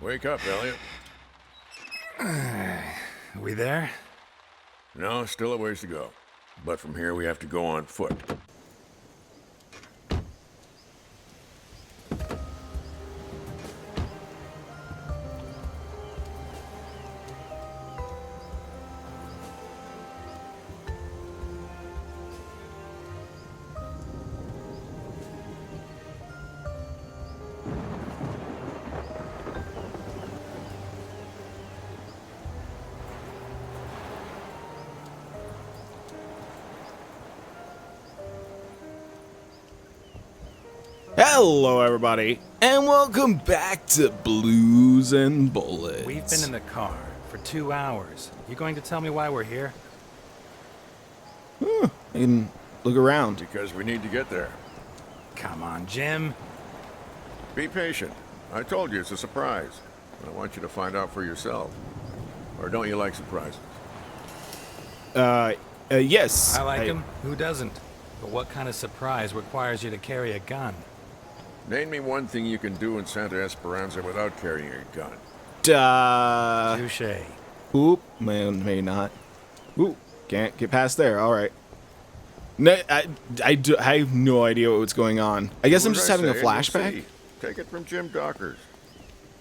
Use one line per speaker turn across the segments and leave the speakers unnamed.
Wake up, Eliot.
We there?
No, still a ways to go. But from here, we have to go on foot.
Hello, everybody, and welcome back to Blues and Bullets.
We've been in the car for 2 hours. You going to tell me why we're here?
I can look around.
Because we need to get there.
Come on, Jim.
Be patient. I told you it's a surprise. I want you to find out for yourself. Or don't you like surprises?
Yes.
I like him. Who doesn't? But what kind of surprise requires you to carry a gun?
Name me one thing you can do in Santa Esperanza without carrying a gun.
Touché.
Oop, may not. Oop, can't get past there. All right. No, I have no idea what's going on. I guess I'm just having a flashback.
Take it from Jim Dockers.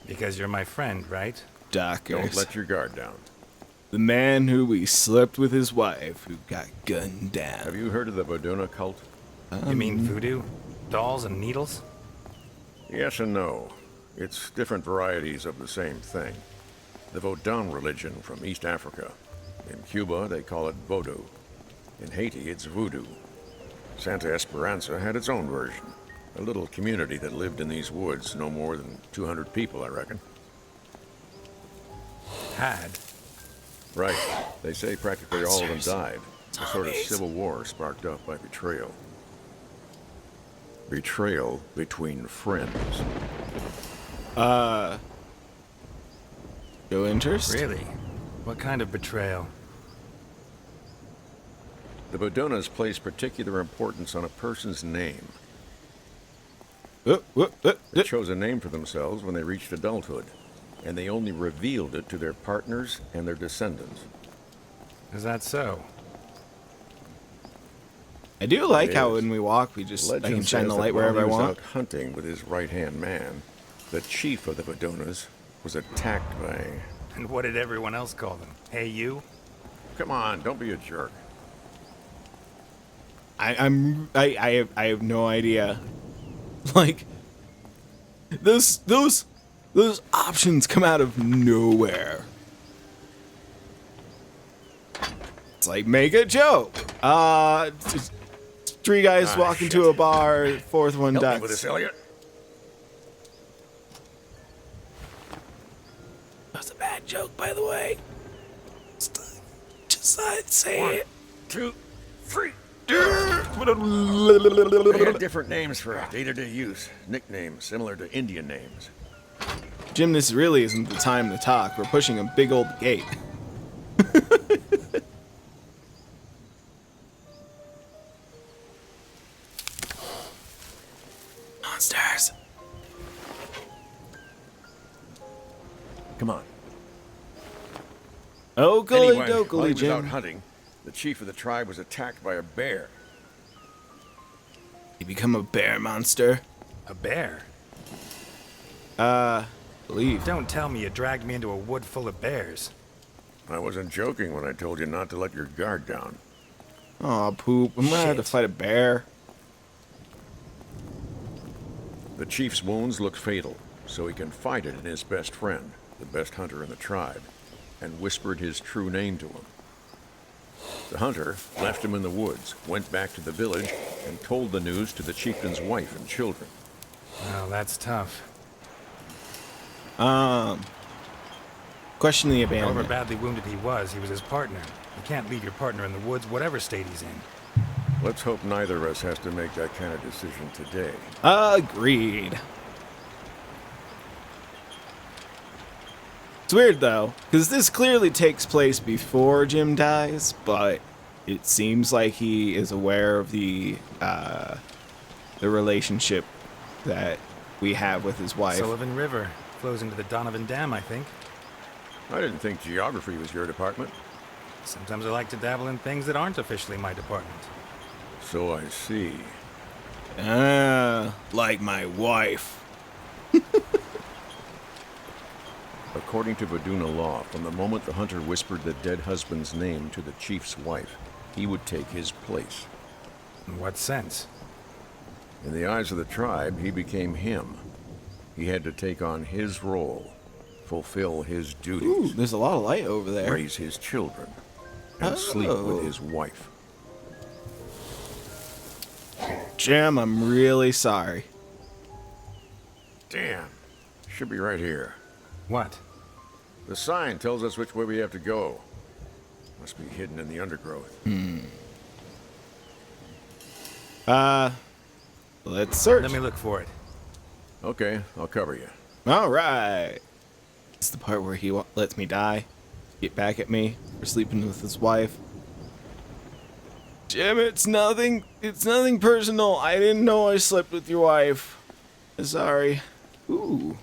Because you're my friend, right?
Dockers.
Don't let your guard down.
The man who we slept with his wife, who got gunned down.
Have you heard of the Voduna cult?
You mean voodoo? Dolls and needles?
Yes and no. It's different varieties of the same thing. The Vodun religion from East Africa. In Cuba, they call it Vodou. In Haiti, it's voodoo. Santa Esperanza had its own version. A little community that lived in these woods, no more than 200 people, I reckon.
Had.
Right. They say practically all of them died. A sort of civil war sparked up by betrayal. Betrayal between friends.
No interest?
Really? What kind of betrayal?
The Vodunas place particular importance on a person's name. They chose a name for themselves when they reached adulthood, and they only revealed it to their partners and their descendants.
Is that so?
I do like how when we walk, I can shine the light wherever I want.
While he was out hunting with his right-hand man, the chief of the Vodunas was attacked by...
And what did everyone else call them? Hey, you?
Come on, don't be a jerk.
I have no idea. Like, those options come out of nowhere. It's like, make a joke. Just 3 guys walk into a bar, fourth one
Help me
ducks.
with this, Eliot.
That's a bad joke, by the way. Just say it.
2, 3.
They
They had different names for day-to-day use. Nicknames similar to Indian names.
Jim, this really isn't the time to talk. We're pushing a big old gate. Monsters.
Come on.
Oh,
Anyway,
golly
while he
dokily,
was out
Jim.
hunting, the chief of the tribe was attacked by a bear.
You become a bear monster?
A bear?
Believe.
Don't tell me you dragged me into a wood full of bears.
I wasn't joking when I told you not to let your guard down.
Aw, poop. I'm gonna have to
Shit.
fight a bear.
The chief's wounds looked fatal, so he confided in his best friend, the best hunter in the tribe, and whispered his true name to him. The hunter left him in the woods, went back to the village, and told the news to the chieftain's wife and children.
Well, that's tough.
Question the
However
abandonment.
badly wounded he was his partner. You can't leave your partner in the woods, whatever state he's in.
Let's hope neither of us has to make that kind of decision today.
Agreed. It's weird though, because this clearly takes place before Jim dies, but it seems like he is aware of the relationship that we have with his wife.
Sullivan River, flows into the Donovan Dam, I think.
I didn't think geography was your department.
Sometimes I like to dabble in things that aren't officially my department.
So I see.
Like my wife.
According to Vaduna law, from the moment the hunter whispered the dead husband's name to the chief's wife, he would take his place.
In what sense?
In the eyes of the tribe, he became him. He had to take on his role, fulfill his duties,
Ooh, there's a lot of light over there.
raise his children, and sleep with his wife.
Jim, I'm really sorry.
Damn. Should be right here.
What?
The sign tells us which way we have to go. Must be hidden in the undergrowth.
Let's search.
Let me look for it.
Okay, I'll cover you.
All right. It's the part where he lets me die. Get back at me for sleeping with his wife. Jim, it's nothing personal. I didn't know I slept with your wife. Sorry. Ooh.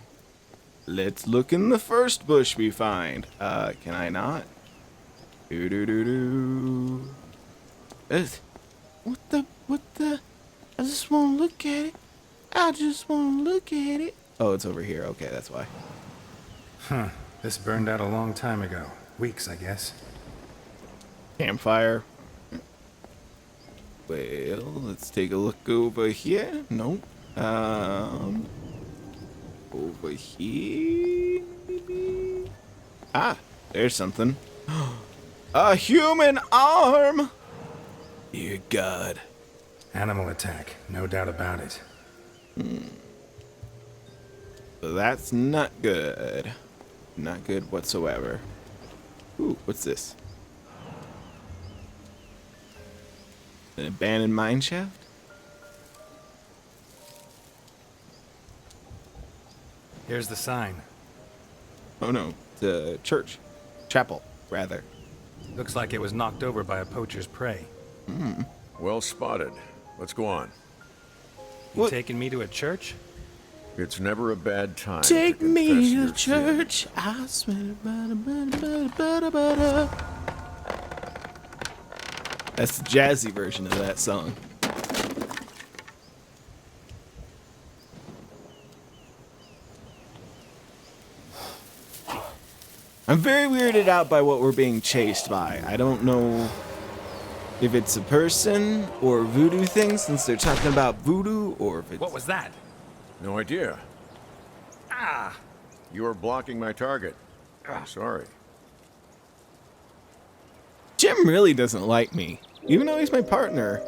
Let's look in the first bush we find. Can I not? Do. What the? I just want to look at it. Oh, it's over here. Okay, that's why.
Huh. This burned out a long time ago. Weeks, I guess.
Campfire. Well, let's take a look over here. Nope. Over here, maybe? Ah, there's something. A human arm! Dear God.
Animal attack, no doubt about it.
That's not good. Not good whatsoever. Ooh, what's this? An abandoned mine shaft?
Here's the sign.
Oh no, the church. Chapel, rather.
Looks like it was knocked over by a poacher's prey.
Well spotted. Let's go on.
You
What?
taking me to a church?
It's never a bad time
Take
to
me
confess
to
your
church.
sins.
I smell it. That's the jazzy version of that song. I'm very weirded out by what we're being chased by. I don't know if it's a person or voodoo thing, since they're talking about voodoo, or if it's...
What was that?
No idea.
Ah!
You are blocking my target. I'm sorry.
Jim really doesn't like me, even though he's my partner.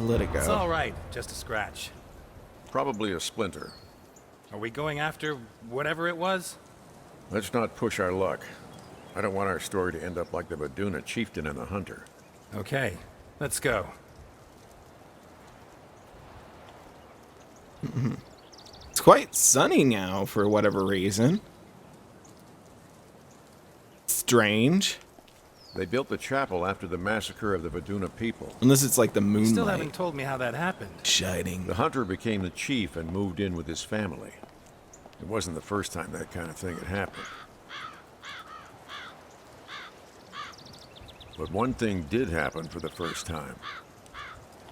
Let it go.
It's all right, just a scratch.
Probably a splinter.
Are we going after whatever it was?
Let's not push our luck. I don't want our story to end up like the Vaduna chieftain and the hunter.
Okay, let's go.
It's quite sunny now for whatever reason. Strange.
They built the chapel after the massacre of the Vaduna people.
Unless it's like the
You
moonlight
still haven't told me how that happened.
shining.
The hunter became the chief and moved in with his family. It wasn't the first time that kind of thing had happened. But one thing did happen for the first time.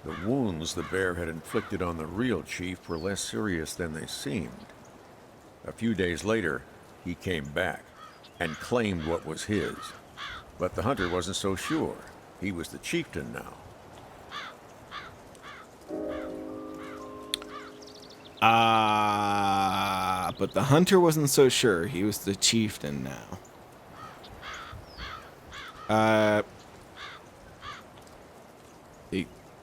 The wounds the bear had inflicted on the real chief were less serious than they seemed. A few days later, he came back and claimed what was his. But the hunter wasn't so sure. He was the chieftain now.
But the hunter wasn't so sure. He was the chieftain now.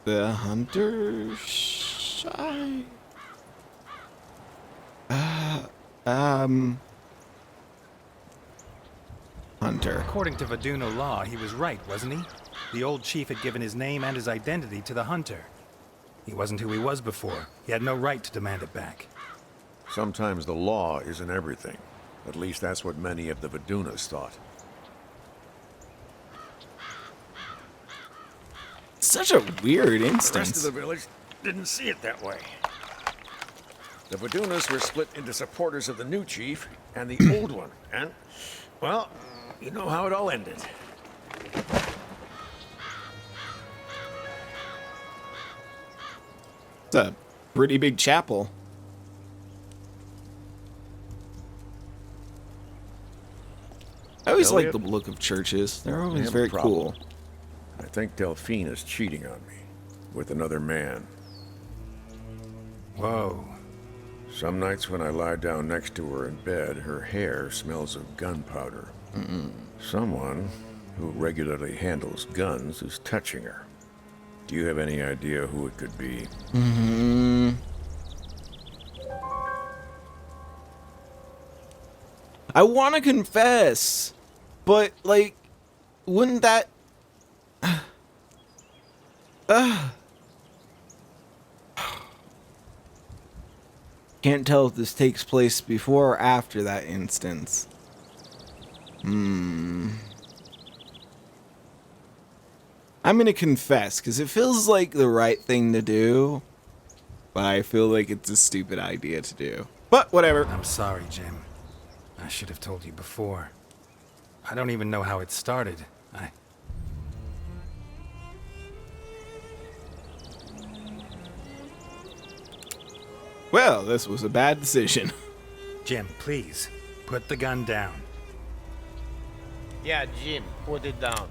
The hunter shy. Hunter.
According to Vaduna law, he was right, wasn't he? The old chief had given his name and his identity to the hunter. He wasn't who he was before. He had no right to demand it back.
Sometimes the law isn't everything. At least that's what many of the Vadunas thought.
Such a weird
The rest
instance.
of the village didn't see it that way. The Vadunas were split into supporters of the new chief and the old one, and, well, you know how it all ended.
It's a pretty big chapel. I always like the look of churches. They're always very cool.
I think Delphine is cheating on me with another man.
Whoa.
Some nights when I lie down next to her in bed, her hair smells of gunpowder. Someone who regularly handles guns is touching her. Do you have any idea who it could be?
I want to confess, but, like, wouldn't that... Can't tell if this takes place before or after that instance. I'm gonna confess, because it feels like the right thing to do, but I feel like it's a stupid idea to do. But whatever.
I'm sorry, Jim. I should have told you before. I don't even know how it started.
Well, this was a bad decision.
Jim, please, put the gun down.
Yeah, Jim, put it down.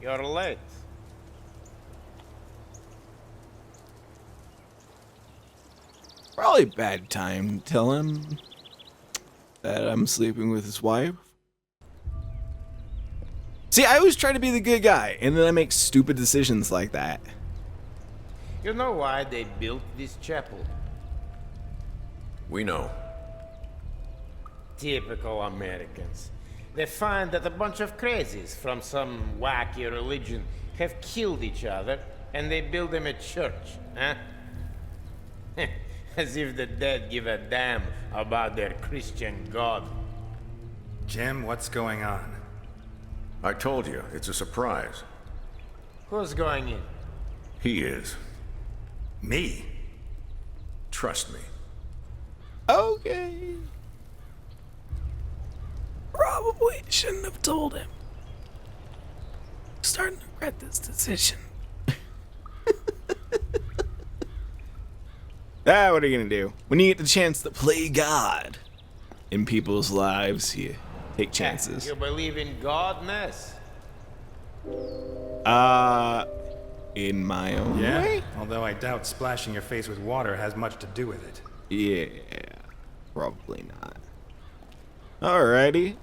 You're late.
Probably bad time to tell him that I'm sleeping with his wife. See, I always try to be the good guy, and then I make stupid decisions like that.
You know why they built this chapel?
We know.
Typical Americans. They find that a bunch of crazies from some wacky religion have killed each other, and they build them a church, huh? As if the dead give a damn about their Christian God.
Jim, what's going on?
I told you, it's a surprise.
Who's going in?
He is.
Me?
Trust me.
Okay. Probably shouldn't have told him. Starting to regret this decision. What are you gonna do? When you get the chance to play God in people's lives, you take chances.
You believe in God, Ness?
In my own
Yeah?
way?
Although I doubt splashing your face with water has much to do with it.
Yeah, probably not. Alrighty.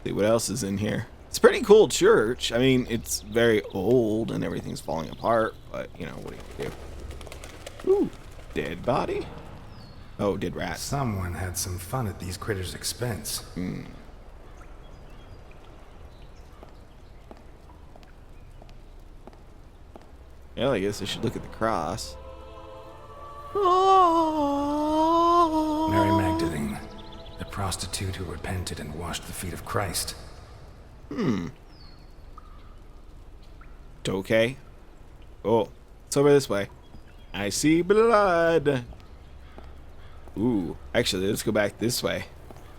See what else is in here. It's a pretty cool church. I mean, it's very old and everything's falling apart, but, you know, what do you do? Ooh, dead body? Oh, dead rat.
Someone had some fun at these critters' expense.
Yeah, I guess I should look at the cross.
Mary Magdalene, the prostitute who repented and washed the feet of Christ.
Okay. Oh, it's over this way. I see blood. Ooh, actually, let's go back this way.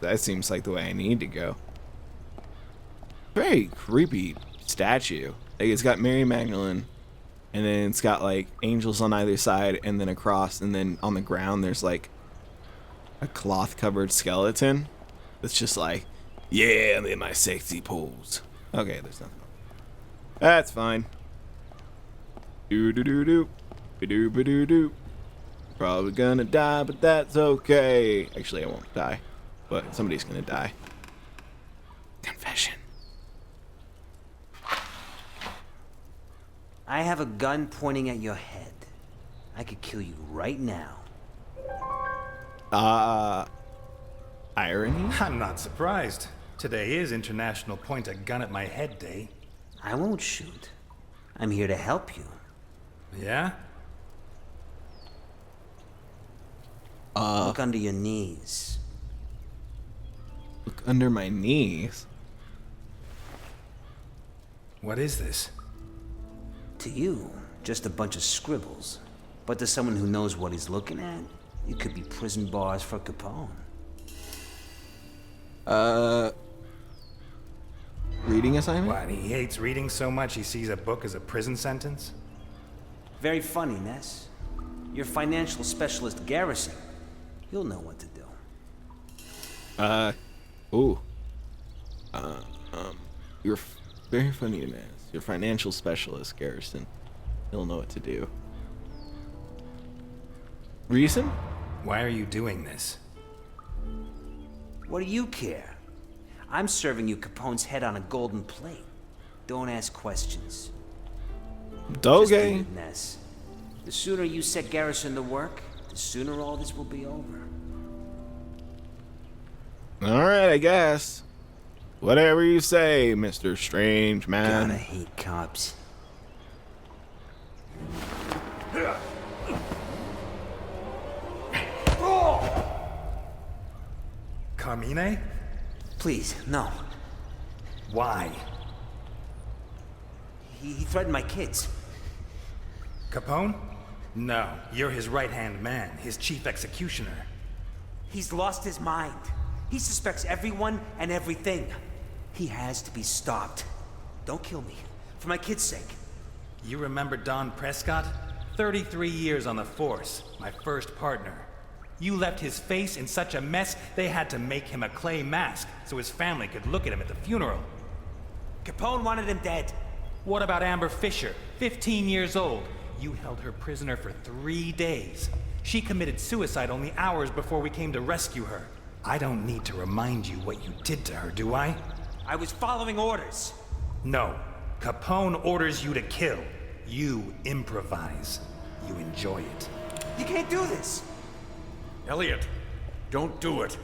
That seems like the way I need to go. Very creepy statue. Like, it's got Mary Magdalene, and then it's got like angels on either side, and then a cross, and then on the ground there's like a cloth-covered skeleton. It's just like, yeah, I'm in my sexy pose. Okay, there's nothing. That's fine. Do do do do, do do do do. Probably gonna die, but that's okay. Actually, I won't die, but somebody's gonna die. Confession.
I have a gun pointing at your head. I could kill you right now.
Irony?
I'm not surprised. Today is International Point a Gun at My Head Day.
I won't shoot. I'm here to help you.
Yeah?
Look under your knees.
Look under my knees.
What is this?
To you, Just a bunch of scribbles. But to someone who knows what he's looking at, it could be prison bars for Capone.
Reading assignment?
What, he hates reading so much he sees a book as a prison sentence?
Very funny, Ness. Your financial specialist, Garrison. He'll know what to do.
Ooh. You're very funny, Ness. Your financial specialist, Garrison. He'll know what to do. Reason?
Why are you doing this?
What do you care? I'm serving you Capone's head on a golden plate. Don't ask questions. Just do
Okay.
it, Ness. The sooner you set Garrison to work, the sooner all this will be over.
Alright, I guess. Whatever you say, Mr. Strange Man.
Gotta hate cops.
Carmine?
Please, no.
Why?
He threatened my kids.
Capone? No, you're his right-hand man, his chief executioner.
He's lost his mind. He suspects everyone and everything. He has to be stopped. Don't kill me. For my kids' sake.
You remember Don Prescott? 33 years on the force, my first partner. You left his face in such a mess, they had to make him a clay mask so his family could look at him at the funeral.
Capone wanted him dead.
What about Amber Fisher, 15 years old? You held her prisoner for 3 days. She committed suicide only hours before we came to rescue her. I don't need to remind you what you did to her, do I?
I was following orders.
No. Capone orders you to kill. You improvise. You enjoy it.
You can't do this.
Eliot, don't do it.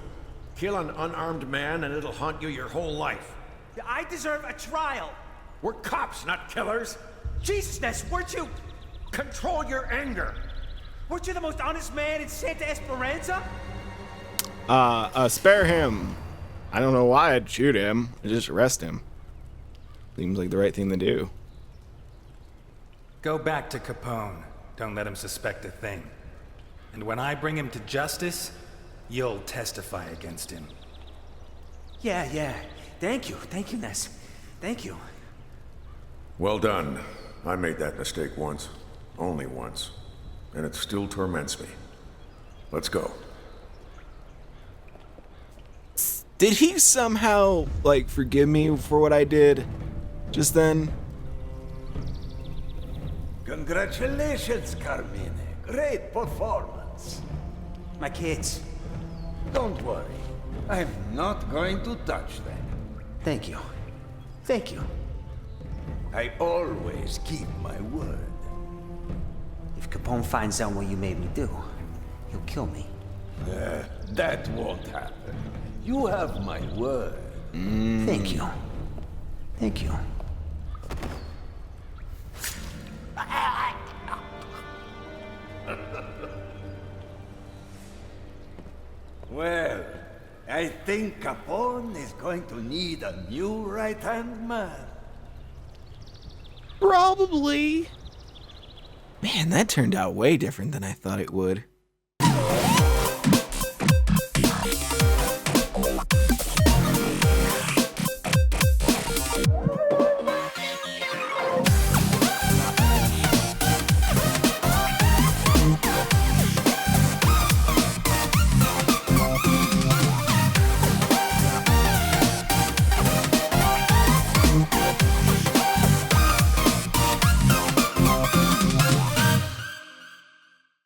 Kill an unarmed man and it'll haunt you your whole life.
I deserve a trial.
We're cops, not killers.
Jesus, Ness, weren't you
Control your anger.
the most honest man in Santa Esperanza?
Spare him. I don't know why I'd shoot him. I'd just arrest him. Seems like the right thing to do.
Go back to Capone. Don't let him suspect a thing. And when I bring him to justice, you'll testify against him.
Yeah. Thank you, Ness. Thank you.
Well done. I made that mistake once. Only once. And it still torments me. Let's go.
Did he somehow, like, forgive me for what I did just then?
Congratulations, Carmine. Great performance.
My kids.
Don't worry. I'm not going to touch them.
Thank you.
I always keep my word.
If Capone finds out what you made me do, he'll kill me.
That won't happen. You have my word.
Thank you.
Well, I think Capone is going to need a new right-hand man.
Probably. Man, that turned out way different than I thought it would.